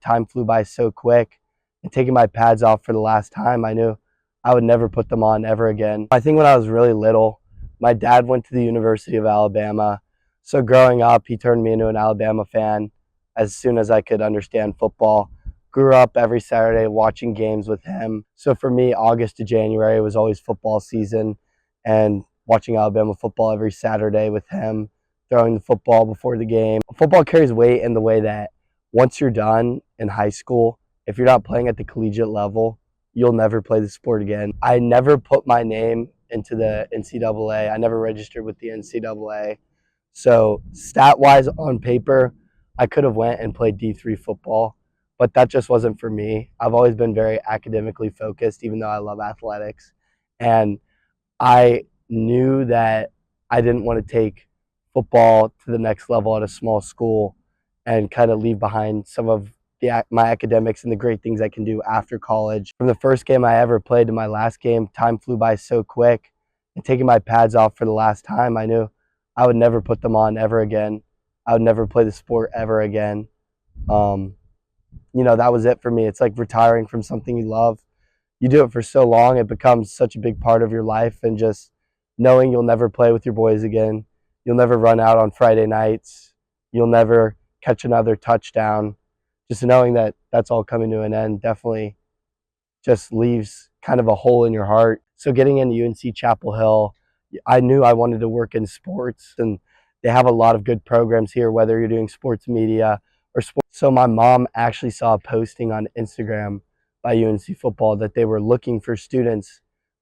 time flew by so quick. And taking my pads off for the last time, I knew I would never put them on ever again. I think when I was really little, my dad went to the University of Alabama. So growing up, he turned me into an Alabama fan as soon as I could understand football. Grew up every Saturday watching games with him. So for me, August to January was always football season, and watching Alabama football every Saturday with him, throwing the football before the game. Football carries weight in the way that once you're done in high school, if you're not playing at the collegiate level, you'll never play the sport again. I never put my name into the NCAA. I never registered with the NCAA. So stat-wise on paper, I could have went and played D3 football, but that just wasn't for me. I've always been very academically focused, even though I love athletics. And I knew that I didn't want to take football to the next level at a small school and kind of leave behind some of my academics and the great things I can do after college. From the first game I ever played to my last game, time flew by so quick. And taking my pads off for the last time, I knew I would never put them on ever again. I would never play the sport ever again. That was it for me. It's like retiring from something you love. You do it for so long, it becomes such a big part of your life, and just knowing you'll never play with your boys again. You'll never run out on Friday nights. You'll never catch another touchdown. Just knowing that that's all coming to an end definitely just leaves kind of a hole in your heart. So getting into UNC Chapel Hill, I knew I wanted to work in sports, and they have a lot of good programs here, whether you're doing sports media or sports. So my mom actually saw a posting on Instagram by UNC football that they were looking for students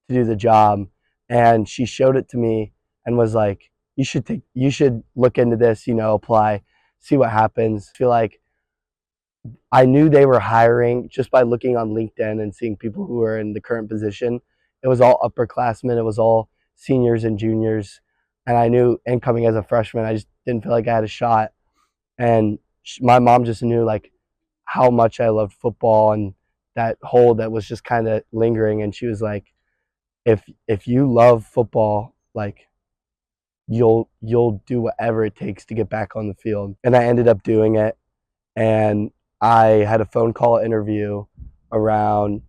to do the job. And she showed it to me and was like, you should look into this, apply, see what happens. I feel like I knew they were hiring just by looking on LinkedIn and seeing people who were in the current position. It was all upperclassmen. It was all seniors and juniors. And I knew incoming as a freshman, I just didn't feel like I had a shot. And my mom just knew like how much I loved football and that hole that was just kind of lingering. And she was like, if you love football, like you'll do whatever it takes to get back on the field. And I ended up doing it. And I had a phone call interview around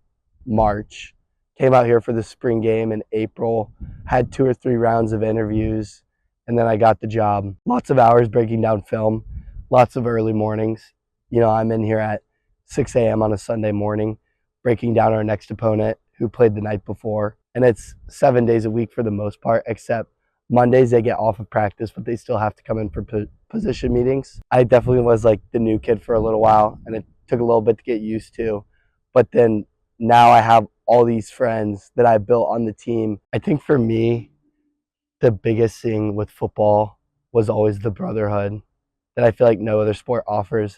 March, came out here for the spring game in April, had 2 or 3 rounds of interviews, and then I got the job. Lots of hours breaking down film, lots of early mornings. I'm in here at 6 a.m. on a Sunday morning, breaking down our next opponent who played the night before. And it's 7 days a week for the most part, except Mondays they get off of practice, but they still have to come in for position meetings. I definitely was like the new kid for a little while, and it took a little bit to get used to. But then now I have all these friends that I built on the team. I think for me, the biggest thing with football was always the brotherhood that I feel like no other sport offers.